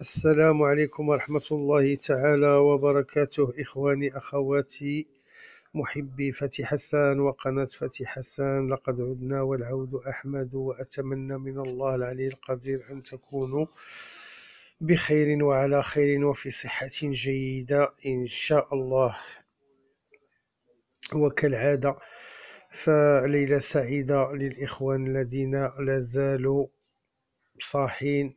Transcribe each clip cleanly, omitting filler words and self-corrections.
السلام عليكم ورحمة الله تعالى وبركاته، إخواني أخواتي محبي فتح حسان وقناة فتح حسان. لقد عدنا والعود أحمد، وأتمنى من الله العلي القدير أن تكونوا بخير وعلى خير وفي صحة جيدة إن شاء الله. وكالعادة فليلة سعيدة للإخوان الذين لا زالوا صاحين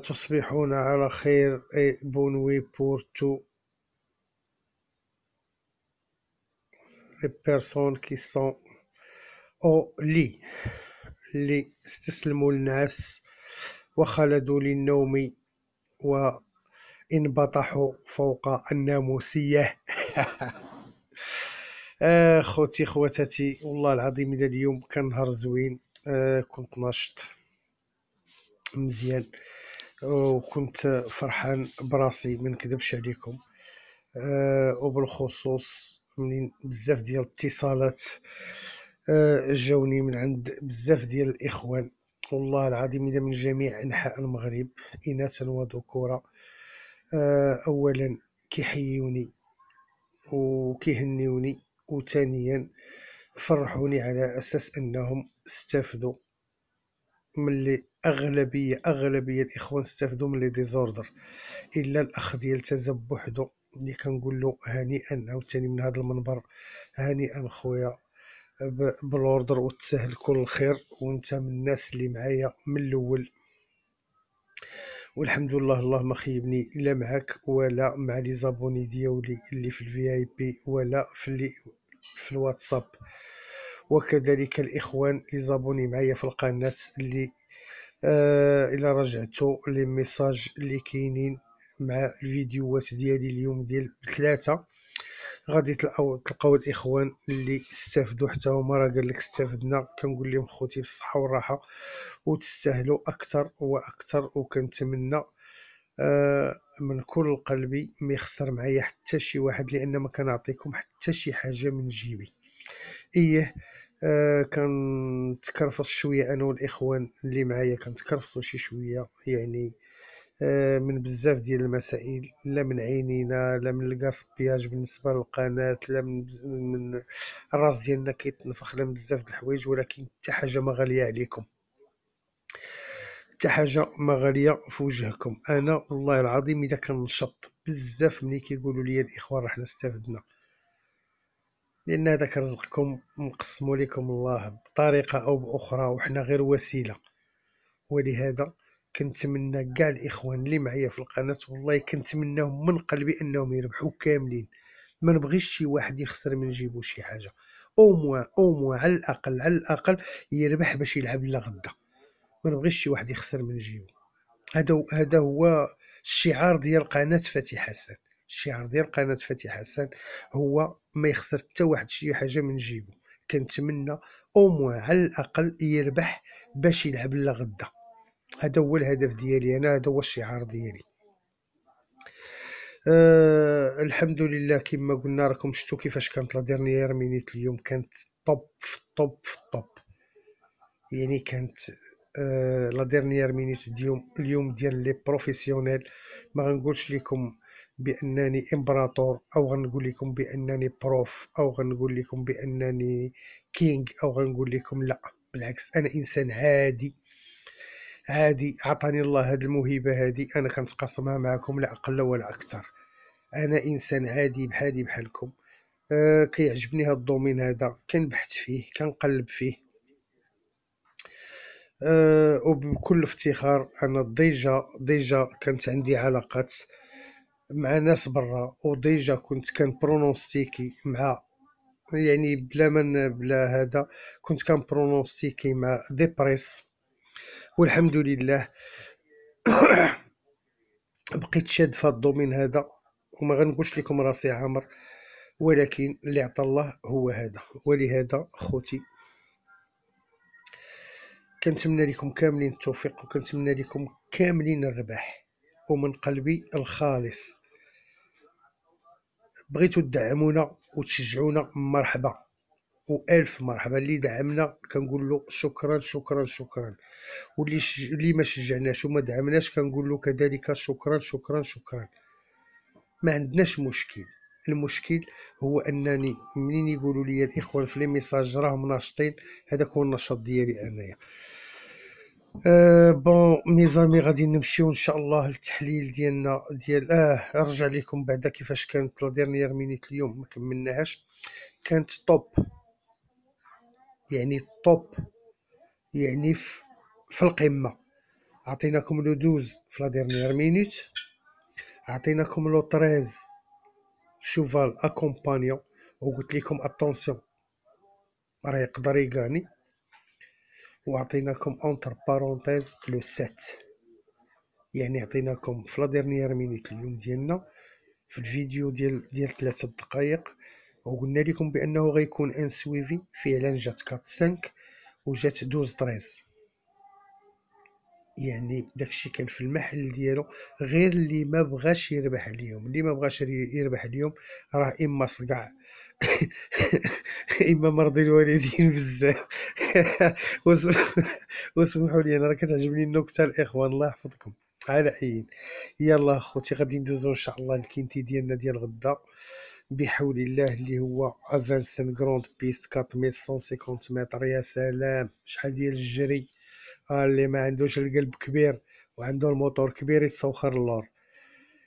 تصبحون على خير. et bonne nuit pour tous les personnes qui sont au lit، اللي استسلموا للنعاس وخلدوا للنوم وانبطحوا فوق الناموسية. خوتي خواتاتي، والله العظيم إلى اليوم كان نهار زوين. كنت ناشط مزيان وكنت فرحان براسي، ما نكذبش عليكم. وبالخصوص منين بزاف ديال الاتصالات جاوني من عند بزاف ديال الإخوان، والله العظيم إلى من جميع أنحاء المغرب، إناثا وذكورا. أولا كيحيوني وكيهنيوني، وثانيا فرحوني على أساس أنهم استفدوا من اللي أغلبية الإخوان استفدوا من لي ديزوردر، إلا الأخ ديال تزب بوحدو اللي كنقول له هنيئا عاوتاني من هذا المنبر، هنيئا خويا بالاوردر وتسهل كل خير، وانت من الناس اللي معايا من الاول، والحمد لله. الله ما خيبني لا معك ولا مع لي زابوني ديالي اللي في الفي اي بي ولا في الواتساب، وكذلك الاخوان اللي زابوني معايا في القناه، اللي الى رجعتوا لي ميساج اللي كاينين مع الفيديوهات ديالي اليوم ديال 3 غادي تلقاو الاخوان اللي استفدوا حتى هما. راه قال لك استفدنا، كنقول لهم خوتي بالصحه والراحه وتستاهلوا اكثر واكثر. وكنتمنى من كل قلبي ما يخسر معايا حتى شي واحد، لان ما كنعطيكم حتى شي حاجه من جيبي. ايه كنتكرفص شويه انا والاخوان اللي معايا، كنتكرفصوا شي شويه يعني من بزاف ديال المسائل، لا من عينينا لا من الكاسبياج بالنسبه للقناه، لا من الراس ديالنا كيتنفخ، لا من بزاف د الحوايج، ولكن حتى حاجه ما غاليه عليكم، حتى حاجه ما غاليه في وجهكم. انا والله العظيم اذا كنشط بزاف ملي كيقولوا لي الاخوان رحنا استفدنا، لان هذاك رزقكم مقسموا لكم الله بطريقه او باخرى، وحنا غير وسيله. ولهذا كنتمنى كاع الاخوان اللي معايا في القناه، والله كنتمناهم من قلبي انهم يربحوا كاملين، ما نبغيش شي واحد يخسر من جيبو شي حاجه، او موا على الاقل يربح باش يلعب لنا غدا. ما نبغيش شي واحد يخسر من جيبو. هذا هو الشعار ديال قناه فتح حسان. الشعار ديال قناه فتح حسان هو ما يخسر حتى واحد شي حاجه من جيبو. كنتمنى او على الاقل يربح باش يلعب لنا غدا. هذا هو الهدف ديالي انا، هذا هو الشعار ديالي. الحمد لله. كما قلنا راكم شفتوا كيفاش كانت لا ديرنيير مينيت اليوم، كانت طوب في الطوب في الطوب، يعني كانت لا ديرنيير مينيت اليوم ديال لي بروفيسيونيل. ما غنقولش لكم بانني امبراطور، او غنقول لكم بانني بروف، او غنقول لكم بانني كينج، او غنقول لكم لا، بالعكس انا انسان عادي عادي. عطاني الله هاد الموهبه هادي، انا كنتقاسمها معكم لا اقل ولا اكثر. انا انسان عادي بحالي بحالكم. كيعجبني هاد الدومين هذا، كنبحث فيه كنقلب فيه. وبكل افتخار انا ديجا كانت عندي علاقات مع ناس برا، وديجا كنت برونوستيكي مع، يعني بلا هذا كنت برونوستيكي مع دي بريس، والحمد لله بقيت شاد في هذا الدومين هذا. وما غنقولش لكم راسي عامر، ولكن اللي عطى الله هو هذا. ولهذا خوتي كنتمنى لكم كاملين التوفيق، وكنتمنى لكم كاملين الربح، ومن قلبي الخالص. بغيتوا تدعمونا وتشجعونا مرحبا، والف مرحبا. اللي دعمنا كنقول له شكرا شكرا شكرا، واللي ما شجعناش وما دعمناش كنقول له كذلك شكرا شكرا شكرا. ما عندناش مشكل. المشكل هو انني منين يقولوا لي الاخوان في لي ميساج راهم ناشطين، هذاك هو النشاط ديالي انايا. بون ميزامي غادي نمشيو ان شاء الله للتحليل ديالنا ديال نرجع لكم بعدا كيفاش كانت لا ديرنيير مينيت اليوم. ما كملناهاش، كانت توب، يعني توب، يعني في القمه. عطيناكم لو 12 في لا ديرنيير مينيت، عطيناكم لو 13 شوفال اكومبانيون وقلت لكم اتونسيون راه يقدر يغاني، وعطيناكم اونتر بارونتيز لو 7. يعني عطيناكم في لا ديرنيير مينيت اليوم ديالنا في الفيديو ديال 3 دقائق، وقلنا لكم بانه غيكون ان سويفي. فعلا جات 4 5 وجات 12 13. يعني داكشي كان في المحل ديالو، غير اللي ما بغاش يربح اليوم. اللي ما بغاش يربح اليوم راه اما صقع اما مرضي الوالدين بزاف. واسمحوا لي، انا راه كتعجبني النكته الاخوان، الله يحفظكم. على اي، يلا اخوتي غادي ندوزو ان شاء الله الكينتي ديالنا ديال غدا بحول الله، اللي هو افانسن كروند بيست 4150 متر. يا سلام شحال ديال الجري. اللي ما عندوش القلب كبير وعنده الموتور كبير يتسوخر اللور.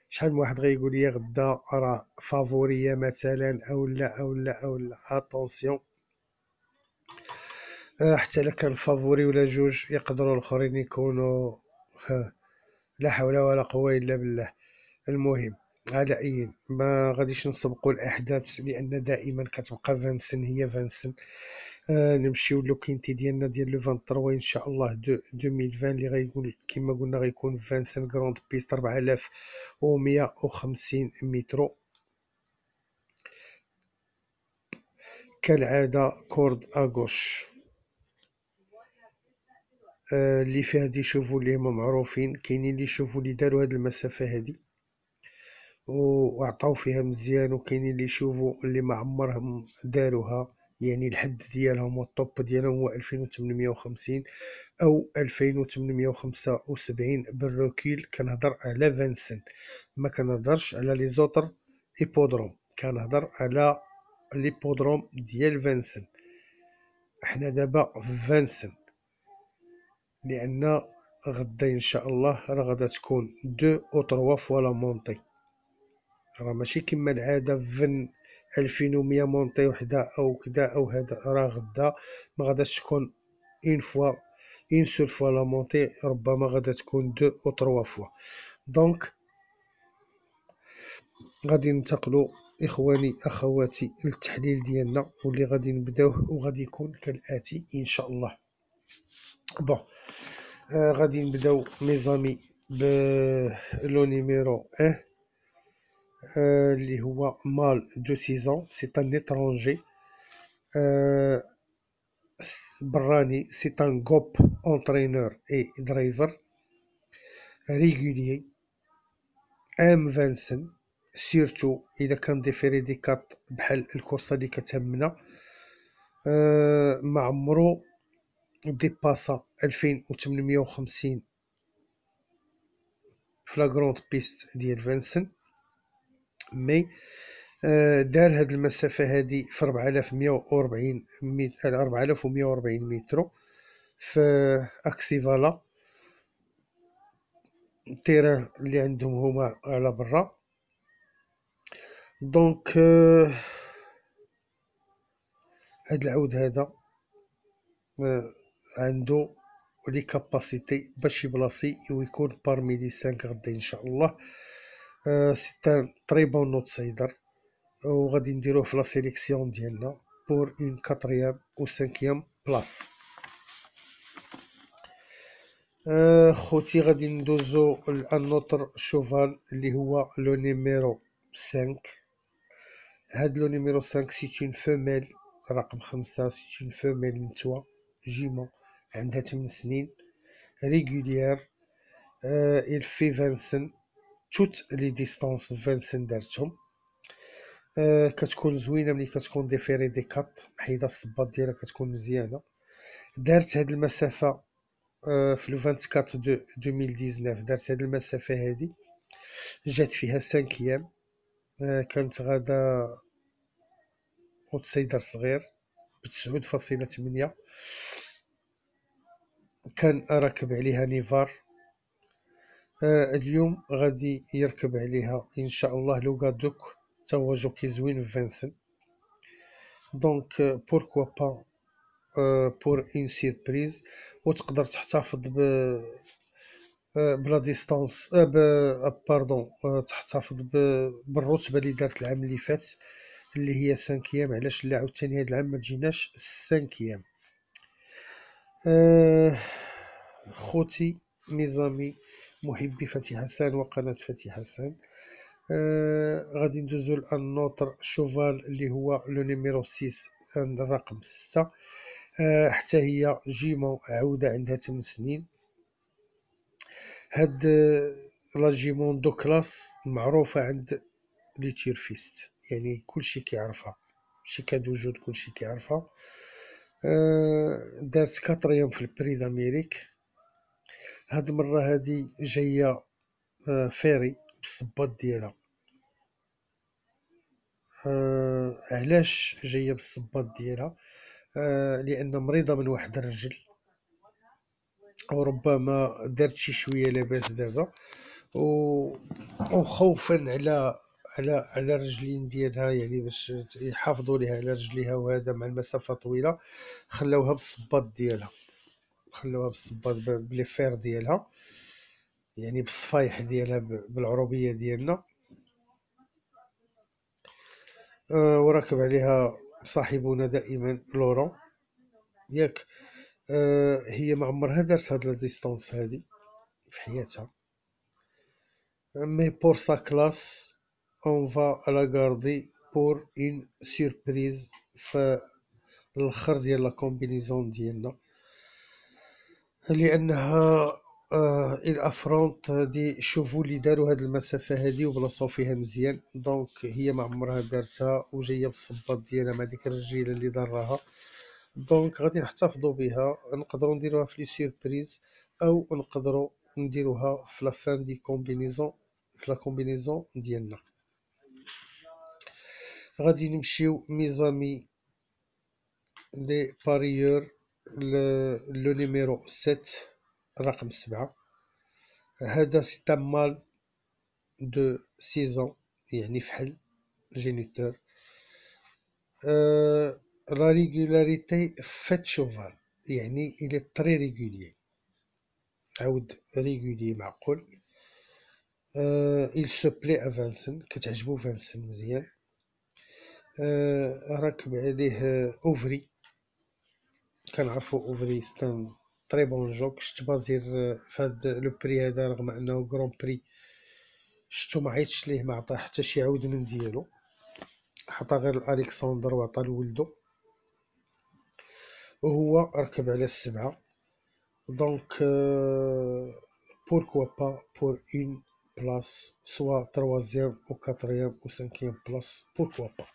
شحال من واحد غيقول لي غدا راه فافوريه مثلا او لا او لا او لا. اتونسيون، حتى الا كان فافوري ولا جوج يقدروا الاخرين يكونوا لا حول ولا قوه الا بالله. المهم على اي ما غاديش نسبقوا الاحداث، لان دائما كتبقى فانسن هي فانسن. نمشيو لوكينتي ديالنا ديال لو 23 ان شاء الله 2020 اللي غيكون كما قلنا غيكون فانسن كروند بيست 4150 مترو. كالعاده كورد اغوش اللي فيها دي شوفو اللي هما معروفين. كاينين اللي يشوفوا اللي داروا هاد المسافه هادي وعطاو فيها مزيان، وكاينين اللي يشوفوا اللي ما عمرهم داروها، يعني الحد ديالهم والطوب ديالهم هو 2850 او 2875 بالروكيل. كنهضر على فانسن، ما كنهضرش على لي زوتر ايبودروم، كنهضر على ليبودروم ديال فانسن. احنا دابا في فانسن، لان غدا ان شاء الله راه غادا تكون 2 او 3 فوا لا مونطي. راه ماشي كما العاده فن 2100 مونطي وحده او كدا او هذا. راه غدا ما غاداش تكون اون فوا اون سول فوا لا مونطي، ربما غادا تكون 2 او 3 فوا. دونك غادي ننتقلوا اخواني اخواتي للتحليل ديالنا، واللي غادي نبداوه وغادي يكون كالاتي ان شاء الله. بون غادي نبداو ميزامي بلو نيميرو 1 اللي هو مال دو 6 ans. سي ان étranger براني. سي ان غوب اونترينور اي درايفر ريغوليي ام فانسن. سيرتو الا كان ديفيري دي كات بحال الكورسه اللي كتهمنا. ما عمرو ديباسا 2850 في لا غروند بيست ديال فانسن، مي دار هاد المسافه هادي في 4140 4140 متر في اكسيفالا، التيران اللي عندهم هما على برا. دونك هاد العود هذا عنده لي كاباسيتي باش يبلاصي ويكون بارمي لي 5 غدا ان شاء الله. سي ان تري بون نوت سايدر، وغادي نديروه في لا سيليكسيون ديالنا بور اون 4 و 5 بلاص. خوتي غادي ندوزو لانوتر شوفال اللي هو لو نيميرو 5. هاد لو نيميرو 5 سي اون فيميل رقم 5. سي اون فيميل نتوا جيمون عندها 8 سنين ريغوليير. il fait فانسن توت لي ديستانس فانسن دارتهم. كتكون زوينه ملي كتكون ديفيري دي كات محيده الصباط ديالها كتكون مزيانه. دارت هاد المسافه في لو 24 دو 2019 دارت هاد المسافه هادي، جات فيها 5 ايام. كانت غادا اوتسايدر صغير ب9.8. كان راكب عليها نيفار. اليوم غادي يركب عليها ان شاء الله لوغادوك، تا هو جوكي زوين في فانسن. دونك بوركوا با بور اون سيربريز. وتقدر تحتفظ بلا ديستانس باردون، تحتفظ بالرتبه اللي دارت العام اللي فات اللي هي 5 ايام. علاش لا عاوتاني هاد العام ما تجيناش 5 ايام؟ خوتي ميزامي محبي فتحي حسان وقناة فتحي حسان، غادي ندوزو لان نوتر شوفال اللي هو لو نيميرو 6، الرقم 6. حتى هي جيمون عودة عندها 8 سنين. هاد لا جيمون دو كلاس معروفة عند لي تيرفيست، يعني كلشي كيعرفها، ماشي كدوجود كلشي كيعرفها. دارت 4 في البري داميريك. هاد المرة هادي جاية فيري بالصباط ديالها. علاش جاية بالصباط ديالها؟ لأن مريضة من واحد الرجل، وربما دارت شي شوية لاباس دابا، وخوفا على الرجلين ديالها، يعني باش يحافظوا ليها على رجليها، وهذا مع المسافة طويلة خلاوها بالصباط ديالها، خلاوها بالصباط بلي فير ديالها، يعني بالصفايح ديالها بالعروبية ديالنا. وراكب عليها صاحبنا دائما لورون، ياك. هي ما عمرها دارت هاد لا ديستانس هادي في حياتها، مي بور سا كلاس اون فا لا غاردي بور اون سوربريز في الاخر ديال لا كومبينيزون ديالنا، لانها الافرونت دي شوفو اللي داروا هاد المسافه هادي وبلاصو فيها مزيان. دونك هي ما عمرها دارتها وجايه بالصباط ديالها مع ديك الرجيله اللي دراها. دونك غادي نحتفظوا بها، نقدروا نديروها في لي سوربريز، او نقدروا نديروها في لا فان دي كومبينيزون، في لا كومبينيزون ديالنا. غادي نمشيو ميزامي لي باريور لو نيميرو 7، رقم 7. هذا سي مال دو 6 يعني فحل جينيتور. لا ريغولاريتي فات شوفال، يعني الى تري ريغولي، عاود ريغولي معقول. il se plaît à فانسن، كتعجبو فانسن مزيان. راكب عليه اوفري، كنعرفو اوفري ستان طري بون جوك. شت بازير فهاد لو بري هذا رغم انه كرون بري، شتو ما عيطش ليه، ما عطاه حتى شي عود من ديالو، عطا غير الكسندر وعطا لولدو، وهو ركب على 7. دونك pourquoi pas pour une place, soit troisième ou quatrième ou cinquième place, pourquoi pas.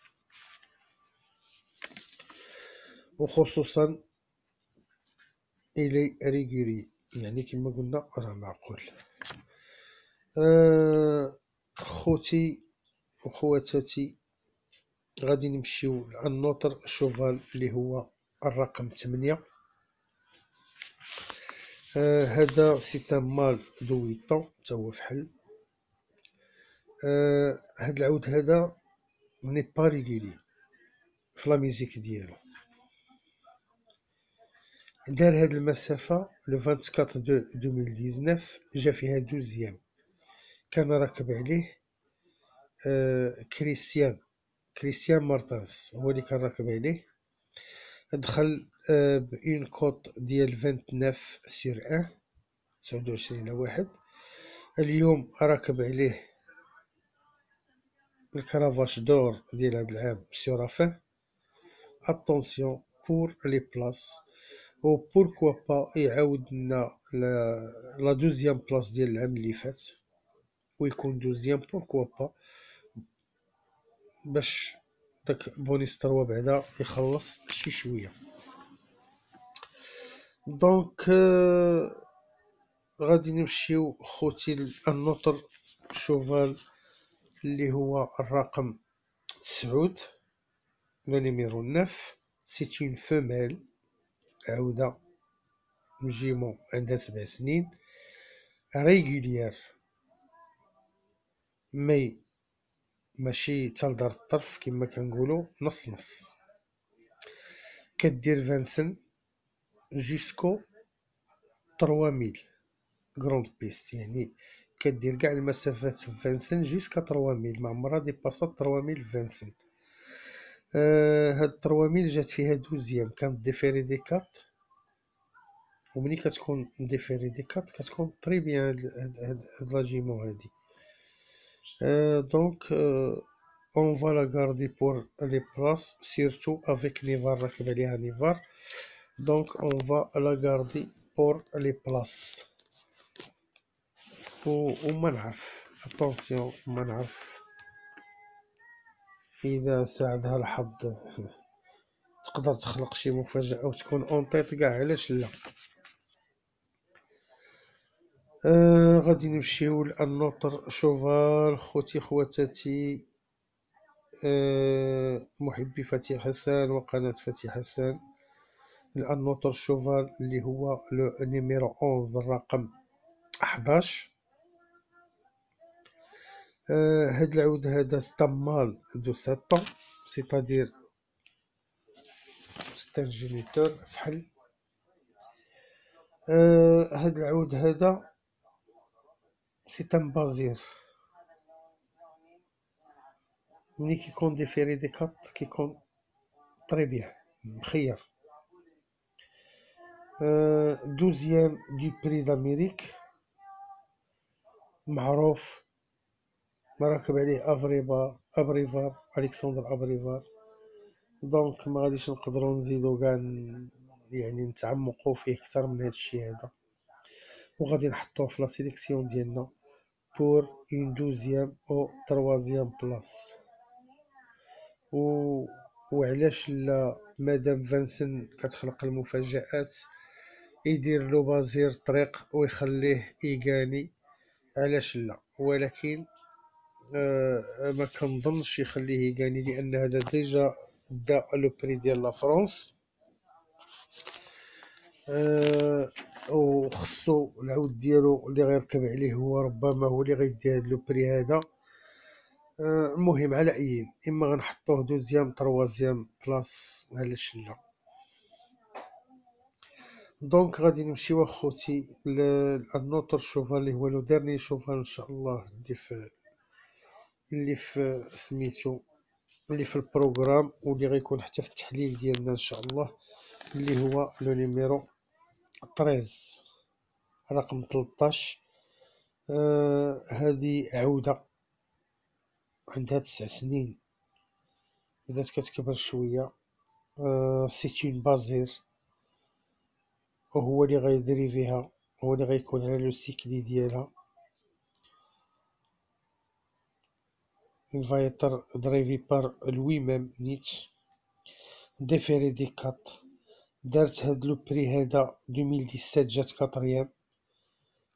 وخصوصا إلي ريغولي، يعني كما قلنا راه معقول. خوتي وخواتاتي غادي نمشيو للنوتر شوفال اللي هو الرقم 8. هذا سي مال دو 8 تا هو فحل. هاد العود هذا ني با ريغولي في لا ميوزيك ديالو. دار هاد المسافة لو 24 دو 2019، جا فيها 12. كان راكب عليه كريستيان مارتنس، هو اللي كان راكب عليه. دخل بإون كوت ديال 29/1، 29/1. اليوم راكب عليه الكرافاش دور ديال هاد العام مسيو رافاه. اتونسيون بور لي بلاص، و بوركوا با يعاود لنا لا دوزيام بلاص ديال العام اللي فات، ويكون دوزيام بوركوا با. باش داك بونيس 3 بعدا يخلص شي شويه. دونك غادي نمشيو خوتي للنوتر شوفال اللي هو الرقم 9، لو نيميرو 9. سي اون فيميل، عودة جيمون عندها 7 سنين، ريغوليير مي ماشي تا لدار الطرف كما كنقولو، نص نص. كدير 25 جوسكو 3000 كروند بيست، يعني كدير كاع المسافات في 25 جوسكا 3000، ما عمرها ديباسات 3000 في 25. هاد 3000 جات فيها 12 كانت ديفيري دي 4، وملي كتكون ديفيري دي 4 كتكون طري بيان هاد لاجيمون هادي. دونك on va la garder pour les places, surtout avec Nivar, راكب عليها Nivar. Donc on va la garder pour les places. وما نعرف اتونسيون، ما نعرف اذا ساعدها الحظ تقدر تخلق شي مفاجأة وتكون اون تيت كاع، علاش لا. غادي نمشيو للنوتر شوفال خوتي خواتاتي، محبي فتيح حسان وقناة فتيح حسان. النوتر شوفال اللي هو لو نيميرو 11 الرقم 11. هاد العود هذا ستامال دو 7 سيتادير ستان جينيتور فحل. هاد العود هذا سي ان بازير، ملي كيكون ديفيري دي 4 كيكون طري بيان مخير. 12 دو بري داميريك، معروف مراكب عليه ابريفار الكسندر ابريفار. دونك ما غاديش نقدروا نزيدو كاع يعني نتعمقوا فيه اكثر من هذا الشيء هذا، وغادي نحطوه في لا سيليكسيون ديالنا بور اون دوزيام او تروازيام بلاص. وعلاش لا؟ مادام فانسن كتخلق المفاجآت، يدير له بازير طريق ويخليه يغاني، علاش لا؟ ولكن ما كنظنش يخليه يغاني، لان هذا ديجا دا لو بري ديال لا فرنسا. وخصو العود ديالو اللي غيركب عليه هو ربما هو اللي غيدي هاد لو بري هذا. المهم على اي اما غنحطوه دوزيام تروازيام بلاص، علاش لا. دونك غادي نمشيو اخوتي للنوتر شوفال اللي هو لو ديرني شوفال ان شاء الله اللي في سميتو اللي في البروغرام، واللي غيكون حتى في التحليل ديالنا ان شاء الله، اللي هو لو نيميرو 13 رقم 13. هذه عودة عندها 9 سنين، بدات كتكبر شوية. سي اون بازير، وهو اللي غيدريفيها، هو اللي غيكون على لو سيكلي ديالها. il va être drivé par lui-même Nietzsche. ديفيري دي 4 دارت هاد لو بري هذا 2017 جات كاتريام،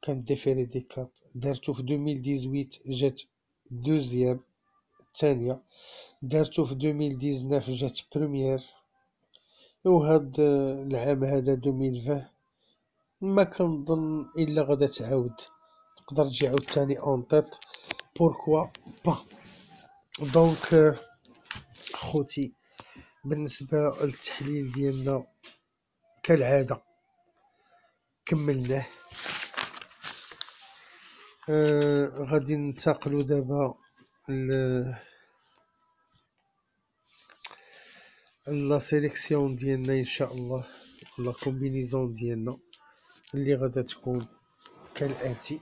كانت ديفيري دي 4. دارتو في 2018 جات دوزيام الثانية. دارتو في 2019 جات بروميير. وهاد العام هذا 2020 ما كنظن الا غادا تعاود، تقدر تجي عاوتاني اون تيت، بوركوا با. دونك خوتي بالنسبة للتحليل ديالنا كالعادة كملناه. غادي ننتقلوا دابا لا سيليكسيون ديالنا ان شاء الله، لا كومبينيزون ديالنا اللي غادا تكون كالاتي.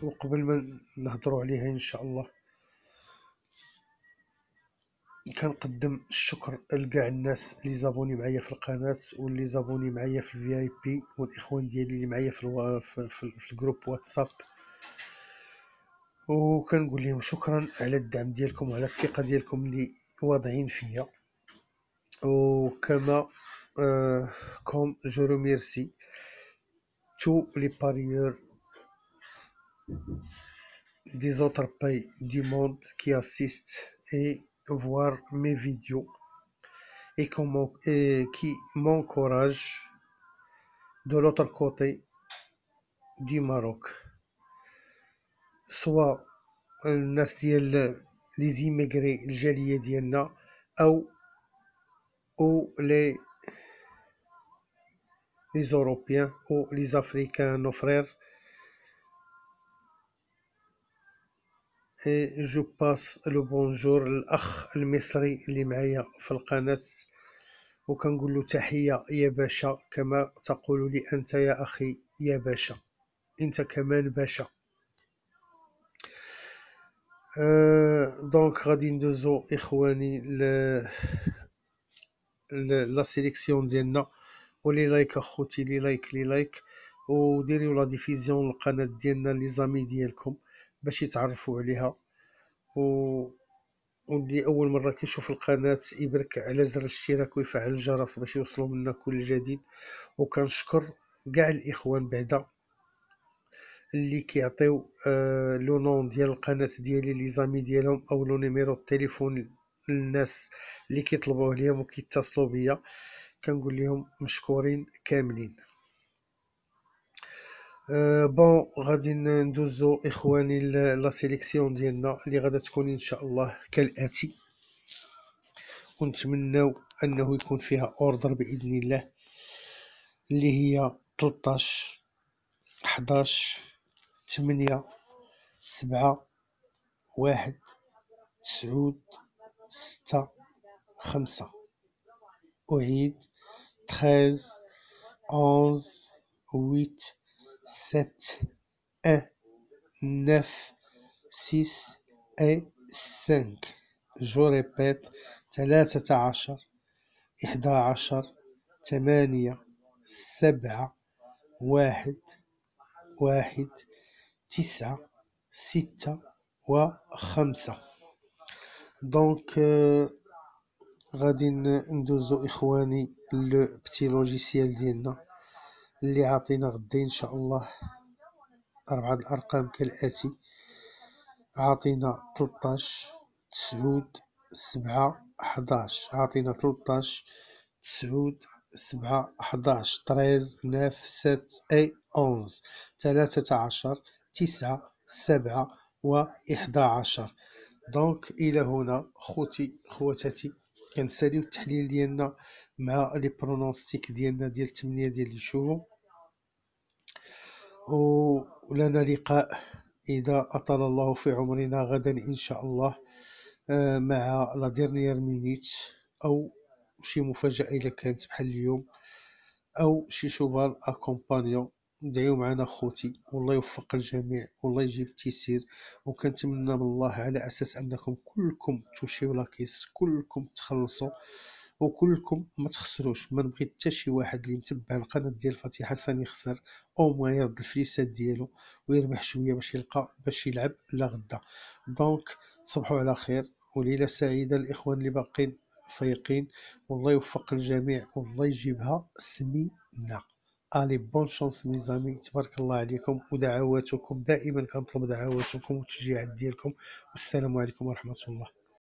وقبل ما نهضروا عليها ان شاء الله كنقدم الشكر لكاع الناس اللي زابوني معايا في القناه واللي زابوني معايا في الفي اي بي، والاخوان ديالي اللي معايا في الجروب واتساب، وكنقول لهم شكرا على الدعم ديالكم وعلى الثقه ديالكم اللي واضعين فيا. وكما comme je remercie tous les parieurs des autres pays du monde qui assistent et voir mes vidéos et qui m'encouragent de l'autre côté du Maroc, soit الناس ديال لي زيميغري الجاليه ديالنا او les Européens ou les Africains, nos frères. Et je passe le bonjour للأخ المصري اللي معايا في القناة، وكنقول له تحية يا باشا، كما تقول لي أنت يا أخي يا باشا، أنت كمان باشا. دونك غادي ندوزو إخواني لا سيليكسيون ديالنا، ولي لايك اخوتي لي لايك وديريو لا ديفيزيون للقناه ديالنا لي زامي ديالكم باش يتعرفوا عليها، واللي اول مره كيشوف القناه يبرك على زر الاشتراك ويفعل الجرس باش يوصلوا منا كل جديد. وكنشكر كاع الاخوان بعدا اللي كيعطيو لو نون ديال القناه ديالي لي زامي ديالهم او لو نيميرو التليفون للناس اللي كيطلبوه ليهم وكيتصلوا بيا، كنقول لهم مشكورين كاملين. بون غادي ندوزو اخواني لا سيليكسيون ديالنا اللي غادا تكون ان شاء الله كالاتي، ونتمناو انه يكون فيها اوردر باذن الله، اللي هي 13 11 8 7 1 9 6 5. أعيد 13 11 8 7 1 9 6 et 5. جو ريبيت 13 11 8 7 1 1 9 6 و5. دونك غادي ندوزو اخواني لو بتي لوجيسيال ديالنا اللي عاطينا غدا ان شاء الله 4 الارقام كالاتي. عاطينا 13 9 7 11، عاطينا 13 9 7 11 13 9 7 اي 11 13 9 7 و11. دونك الى هنا خوتي خواتاتي كنساليو التحليل ديالنا مع لي برونوستيك ديالنا ديال 8 ديال اللي يشوفوا، ولنا لقاء إذا أطال الله في عمرنا غدا إن شاء الله مع لا ديرنيير مينيت أو شي مفاجأة إلا كانت بحال اليوم أو شي شوفال أكومبانيون. دعيو معنا خوتي والله يوفق الجميع والله يجيب التيسير، وكنتمنى من الله على أساس أنكم كلكم توشيو لاكيس، كلكم تخلصوا وكلكم ما تخسروش. ما نبغي حتى شي واحد اللي متبع القناه ديال فتحي حسن يخسر، او ما يرد الفليسات ديالو ويربح شويه باش يلقى باش يلعب لغدا. دونك تصبحوا على خير وليله سعيده الاخوان اللي باقين فايقين، والله يوفق الجميع والله يجيبها سمينه. الي بون شانس ميزامي، تبارك الله عليكم، ودعواتكم دائما كنطلب دعواتكم والتشجيعات ديالكم، والسلام عليكم ورحمه الله.